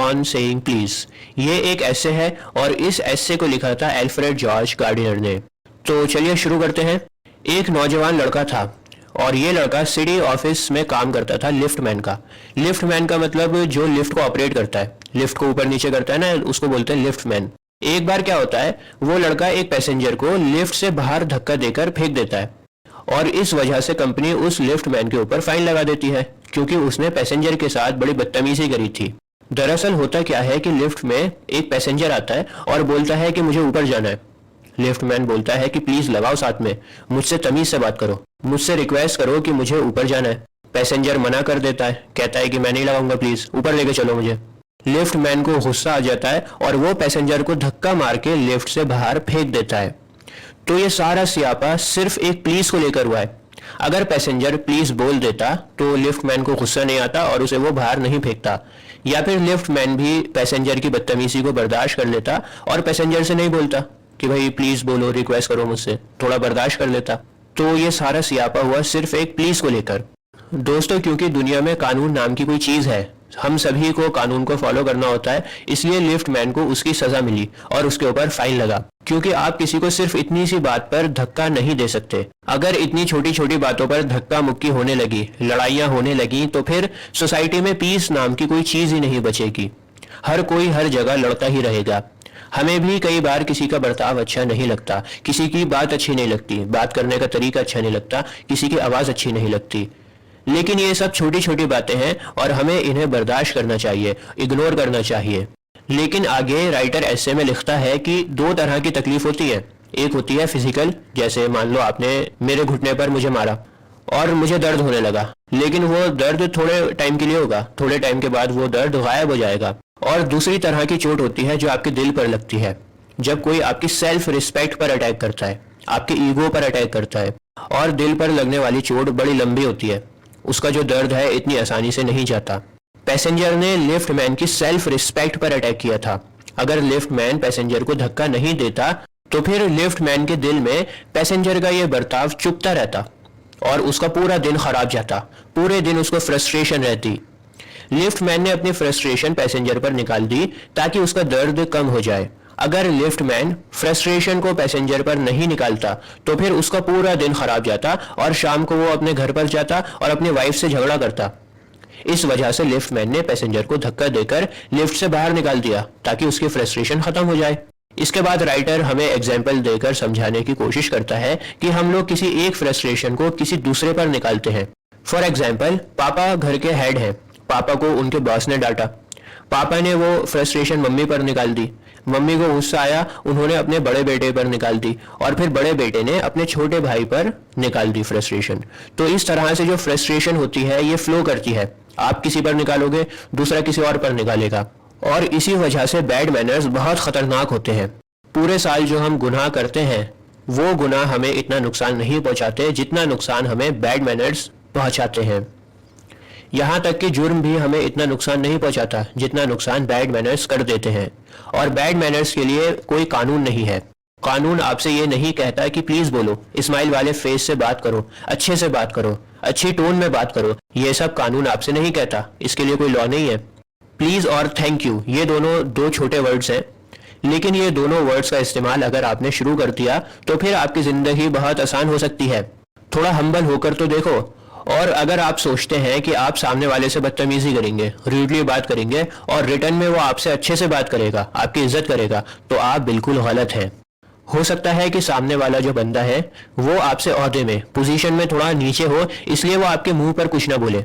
On saying please. ये एक ऐसे है और इस ऐसे को लिखा था अल्फ्रेड जॉर्ज गार्डिनर ने। तो चलिए शुरू करते हैं। एक नौजवान लड़का था और ये लड़का सिटी ऑफिस में काम करता था लिफ्टमैन का। लिफ्टमैन का मतलब जो लिफ्ट को ऑपरेट करता है, लिफ्ट को ऊपर नीचे करता है ना, उसको बोलते हैं लिफ्टमैन। एक बार क्या होता है, वो लड़का एक पैसेंजर को लिफ्ट से बाहर धक्का देकर फेंक देता है और इस वजह से कंपनी उस लिफ्टमैन के ऊपर फाइन लगा देती है क्योंकि उसने पैसेंजर के साथ बड़ी बदतमीजी करी थी। दरअसल होता क्या है कि लिफ्ट में एक पैसेंजर आता है और बोलता है कि मुझे ऊपर जाना है। लिफ्टमैन बोलता है कि प्लीज लगाओ साथ में, मुझसे तमीज से बात करो, मुझसे रिक्वेस्ट करो कि मुझे ऊपर जाना है। पैसेंजर मना कर देता है, कहता है कि मैं नहीं लगाऊंगा, प्लीज ऊपर लेके चलो मुझे। लिफ्टमैन को गुस्सा आ जाता है और वो पैसेंजर को धक्का मार के लिफ्ट से बाहर फेंक देता है। तो ये सारा सियापा सिर्फ एक प्लीज को लेकर हुआ है। अगर पैसेंजर प्लीज बोल देता तो लिफ्टमैन को गुस्सा नहीं आता और उसे वो बाहर नहीं फेंकता, या फिर लिफ्टमैन भी पैसेंजर की बदतमीजी को बर्दाश्त कर लेता और पैसेंजर से नहीं बोलता कि भाई प्लीज बोलो, रिक्वेस्ट करो मुझसे, थोड़ा बर्दाश्त कर लेता। तो ये सारा सियापा हुआ सिर्फ एक प्लीज को लेकर। दोस्तों, क्योंकि दुनिया में कानून नाम की कोई चीज है, हम सभी को कानून को फॉलो करना होता है, इसलिए लिफ्टमैन को उसकी सजा मिली और उसके ऊपर फाइन लगा। क्योंकि आप किसी को सिर्फ इतनी सी बात पर धक्का नहीं दे सकते। अगर इतनी छोटी छोटी बातों पर धक्का मुक्की होने लगी, लड़ाइयां होने लगी, तो फिर सोसाइटी में पीस नाम की कोई चीज ही नहीं बचेगी। हर कोई हर जगह लड़ता ही रहेगा। हमें भी कई बार किसी का बर्ताव अच्छा नहीं लगता, किसी की बात अच्छी नहीं लगती, बात करने का तरीका अच्छा नहीं लगता, किसी की आवाज अच्छी नहीं लगती। लेकिन ये सब छोटी छोटी बातें हैं और हमें इन्हें बर्दाश्त करना चाहिए, इग्नोर करना चाहिए। लेकिन आगे राइटर ऐसे में लिखता है कि दो तरह की तकलीफ होती है। एक होती है फिजिकल, जैसे मान लो आपने मेरे घुटने पर मुझे मारा और मुझे दर्द होने लगा, लेकिन वो दर्द थोड़े टाइम के लिए होगा, थोड़े टाइम के बाद वो दर्द गायब हो जाएगा। और दूसरी तरह की चोट होती है जो आपके दिल पर लगती है, जब कोई आपकी सेल्फ रिस्पेक्ट पर अटैक करता है, आपके ईगो पर अटैक करता है। और दिल पर लगने वाली चोट बड़ी लंबी होती है, उसका जो दर्द है इतनी आसानी से नहीं जाता। पैसेंजर ने लिफ्टमैन की सेल्फ रिस्पेक्ट पर अटैक किया था। अगर लिफ्टमैन पैसेंजर को धक्का नहीं देता तो फिर लिफ्टमैन के दिल में पैसेंजर का यह बर्ताव चुभता रहता और उसका पूरा दिन खराब जाता, पूरे दिन उसको फ्रस्ट्रेशन रहती। लिफ्टमैन ने अपनी फ्रस्ट्रेशन पैसेंजर पर निकाल दी ताकि उसका दर्द कम हो जाए। अगर लिफ्टमैन फ्रस्ट्रेशन को पैसेंजर पर नहीं निकालता तो फिर उसका पूरा दिन खराब जाता और शाम को वो अपने घर पर जाता और अपनी वाइफ से झगड़ा करता। इस वजह से लिफ्टमैन ने पैसेंजर को धक्का देकर लिफ्ट से बाहर निकाल दिया ताकि उसकी फ्रस्ट्रेशन खत्म हो जाए। इसके बाद राइटर हमें एग्जाम्पल देकर समझाने की कोशिश करता है कि हम लोग किसी एक फ्रस्ट्रेशन को किसी दूसरे पर निकालते हैं। फॉर एग्जाम्पल, पापा घर के हेड हैं, पापा को उनके बॉस ने डांटा, पापा ने वो फ्रस्ट्रेशन मम्मी पर निकाल दी, मम्मी को गुस्सा आया, उन्होंने अपने बड़े बेटे पर निकाल दी और फिर बड़े बेटे ने अपने छोटे भाई पर निकाल दी फ्रस्ट्रेशन। तो इस तरह से जो फ्रस्ट्रेशन होती है ये फ्लो करती है, आप किसी पर निकालोगे, दूसरा किसी और पर निकालेगा। और इसी वजह से बैड मैनर्स बहुत खतरनाक होते हैं। पूरे साल जो हम गुनाह करते हैं वो गुनाह हमें इतना नुकसान नहीं पहुंचाते जितना नुकसान हमें बैड मैनर्स पहुंचाते हैं। यहाँ तक कि जुर्म भी हमें इतना नुकसान नहीं पहुंचाता जितना नुकसान बैड मैनर्स कर देते हैं। और बैड मैनर्स के लिए कोई कानून नहीं है। कानून आपसे ये नहीं कहता कि प्लीज बोलो, स्माइल वाले फेस से बात करो, अच्छे से बात करो, अच्छी टोन में बात करो, ये सब कानून आपसे नहीं कहता, इसके लिए कोई लॉ नहीं है। प्लीज और थैंक यू ये दोनों दो छोटे वर्ड्स हैं, लेकिन ये दोनों वर्ड्स का इस्तेमाल अगर आपने शुरू कर दिया तो फिर आपकी जिंदगी बहुत आसान हो सकती है। थोड़ा हम्बल होकर तो देखो। और अगर आप सोचते हैं कि आप सामने वाले से बदतमीजी करेंगे, रूडली बात करेंगे और रिटर्न में वो आपसे अच्छे से बात करेगा, आपकी इज्जत करेगा, तो आप बिल्कुल गलत हैं। हो सकता है कि सामने वाला जो बंदा है वो आपसे ओहदे में, पोजीशन में थोड़ा नीचे हो, इसलिए वो आपके मुंह पर कुछ ना बोले,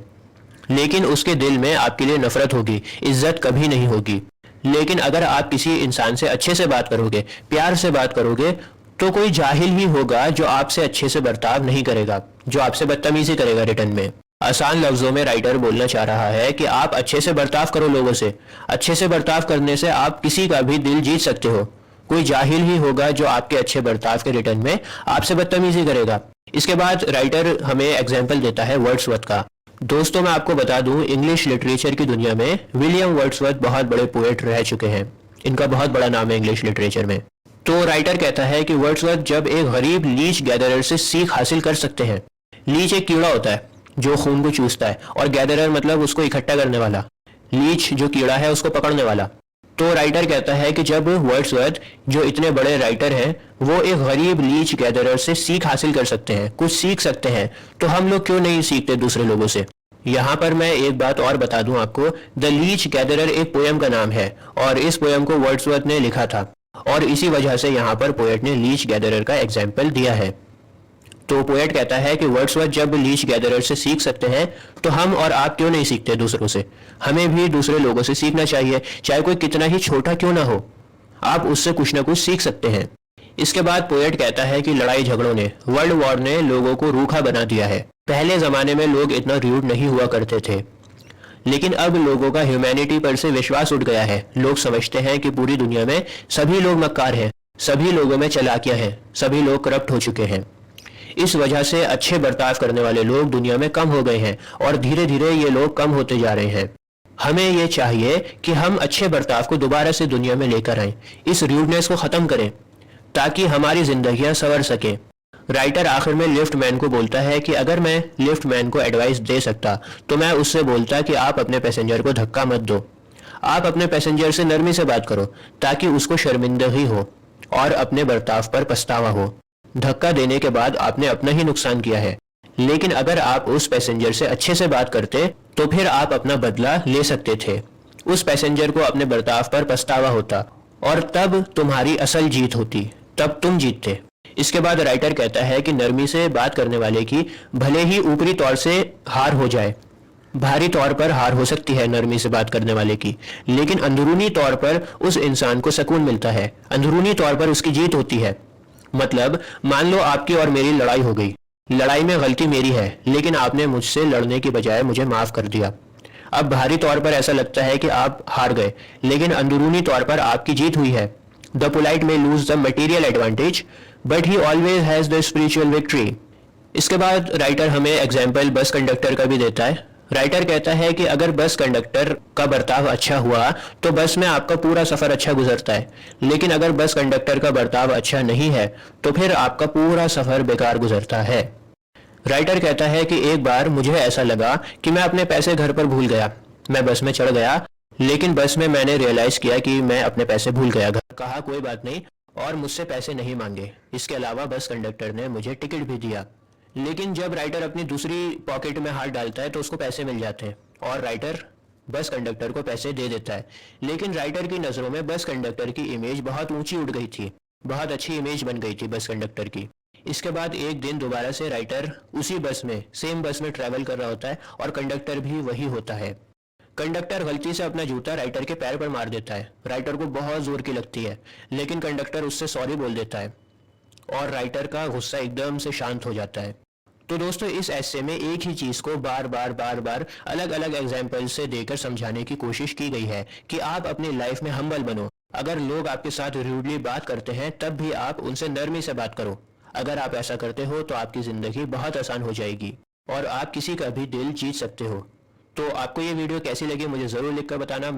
लेकिन उसके दिल में आपके लिए नफरत होगी, इज्जत कभी नहीं होगी। लेकिन अगर आप किसी इंसान से अच्छे से बात करोगे, प्यार से बात करोगे, तो कोई जाहिल ही होगा जो आपसे अच्छे से बर्ताव नहीं करेगा, जो आपसे बदतमीजी करेगा रिटर्न में। आसान लफ्जों में राइटर बोलना चाह रहा है कि आप अच्छे से बर्ताव करो लोगों से। अच्छे से बर्ताव करने से आप किसी का भी दिल जीत सकते हो। कोई जाहिल ही होगा जो आपके अच्छे बर्ताव के रिटर्न में आपसे बदतमीजी करेगा। इसके बाद राइटर हमें एग्जाम्पल देता है वर्ड्सवर्थ का। दोस्तों, मैं आपको बता दूं, इंग्लिश लिटरेचर की दुनिया में विलियम वर्ड्सवर्थ बहुत बड़े पोएट रह चुके हैं। इनका बहुत बड़ा नाम है इंग्लिश लिटरेचर में। तो राइटर कहता है कि वर्ड्सवर्थ जब एक गरीब लीच गैदरर से सीख हासिल कर सकते हैं। लीच एक कीड़ा होता है जो खून को चूसता है और गैदरर मतलब उसको इकट्ठा करने वाला। लीच जो कीड़ा है उसको पकड़ने वाला। तो राइटर कहता है कि जब वर्ड्सवर्थ जो इतने बड़े राइटर हैं वो एक गरीब लीच गैदरर से सीख हासिल कर सकते हैं, कुछ सीख सकते हैं, तो हम लोग क्यों नहीं सीखते दूसरे लोगों से। यहाँ पर मैं एक बात और बता दूं आपको, द लीच गैदरर एक पोयम का नाम है और इस पोयम को वर्ड्सवर्थ ने लिखा था और इसी वजह से यहाँ पर पोएट ने लीच गैदरर का एग्जाम्पल दिया है। तो पोएट कहता है कि वर्ड्सवर्थ जब लीच गैदरर से सीख सकते हैं तो हम और आप क्यों नहीं सीखते दूसरों से। हमें भी दूसरे लोगों से सीखना चाहिए, चाहे कोई कितना ही छोटा क्यों ना हो, आप उससे कुछ ना कुछ सीख सकते हैं। इसके बाद पोएट कहता है कि लड़ाई झगड़ों ने, वर्ल्ड वॉर ने लोगों को रूखा बना दिया है। पहले जमाने में लोग इतना रूड नहीं हुआ करते थे, लेकिन अब लोगों का ह्यूमैनिटी पर से विश्वास उठ गया है। लोग समझते हैं कि पूरी दुनिया में सभी लोग मक्कार हैं, सभी लोगों में चालाकियां हैं, सभी लोग करप्ट हो चुके हैं। इस वजह से अच्छे बर्ताव करने वाले लोग दुनिया में कम हो गए हैं और धीरे धीरे ये लोग कम होते जा रहे हैं। हमें ये चाहिए कि हम अच्छे बर्ताव को दोबारा से दुनिया में लेकर आएं, इस रूडनेस को खत्म करें ताकि हमारी जिंदगियां संवर सके। राइटर आखिर में लिफ्ट मैन को बोलता है कि अगर मैं लिफ्ट मैन को एडवाइस दे सकता तो मैं उससे बोलता कि आप अपने पैसेंजर को धक्का मत दो, आप अपने पैसेंजर से नरमी से बात करो ताकि उसको शर्मिंदगी हो और अपने बर्ताव पर पछतावा हो। धक्का देने के बाद आपने अपना ही नुकसान किया है, लेकिन अगर आप उस पैसेंजर से अच्छे से बात करते तो फिर आप अपना बदला ले सकते थे। उस पैसेंजर को अपने बर्ताव पर पछतावा होता और तब तुम्हारी असल जीत होती, तब तुम जीतते। इसके बाद राइटर कहता है कि नरमी से बात करने वाले की भले ही ऊपरी तौर से हार हो जाए, भारी तौर पर हार हो सकती है नरमी से बात करने वाले की, लेकिन अंदरूनी तौर पर उस इंसान को सुकून मिलता है, अंदरूनी तौर पर उसकी जीत होती है। मतलब मान लो आपकी और मेरी लड़ाई हो गई, लड़ाई में गलती मेरी है, लेकिन आपने मुझसे लड़ने की बजाय मुझे माफ कर दिया। अब बाहरी तौर पर ऐसा लगता है कि आप हार गए, लेकिन अंदरूनी तौर पर आपकी जीत हुई है। द पोलाइट में lose the material advantage but he always has the spiritual victory. इसके बाद राइटर हमें एग्जाम्पल बस कंडक्टर का भी देता है। राइटर कहता है कि अगर बस कंडक्टर का बर्ताव अच्छा हुआ तो बस में आपका पूरा सफर अच्छा गुजरता है, लेकिन अगर बस कंडक्टर का बर्ताव अच्छा नहीं है तो फिर आपका पूरा सफर बेकार गुजरता है। राइटर कहता है कि एक बार मुझे ऐसा लगा कि मैं अपने पैसे घर पर भूल गया। मैं बस में चढ़ गया, लेकिन बस में मैंने रियलाइज किया कि मैं अपने पैसे भूल गया। घर कहा कोई बात नहीं और मुझसे पैसे नहीं मांगे। इसके अलावा बस कंडक्टर ने मुझे टिकट भी दिया। लेकिन जब राइटर अपनी दूसरी पॉकेट में हाथ डालता है तो उसको पैसे मिल जाते हैं और राइटर बस कंडक्टर को पैसे दे देता है। लेकिन राइटर की नज़रों में बस कंडक्टर की इमेज बहुत ऊंची उठ गई थी, बहुत अच्छी इमेज बन गई थी बस कंडक्टर की। इसके बाद एक दिन दोबारा से राइटर उसी बस में, सेम बस में ट्रैवल कर रहा होता है और कंडक्टर भी वही होता है। कंडक्टर गलती से अपना जूता राइटर के पैर पर मार देता है। राइटर को बहुत जोर की लगती है, लेकिन कंडक्टर उससे सॉरी बोल देता है और राइटर का गुस्सा एकदम से शांत हो जाता है। तो दोस्तों, इस ऐसे में एक ही चीज को बार बार अलग अलग एग्जाम्पल से देकर समझाने की कोशिश की गई है कि आप अपनी लाइफ में हम्बल बनो। अगर लोग आपके साथ रूडली बात करते हैं तब भी आप उनसे नरमी से बात करो। अगर आप ऐसा करते हो तो आपकी जिंदगी बहुत आसान हो जाएगी और आप किसी का भी दिल जीत सकते हो। तो आपको ये वीडियो कैसी लगी मुझे जरूर लिखकर बताना।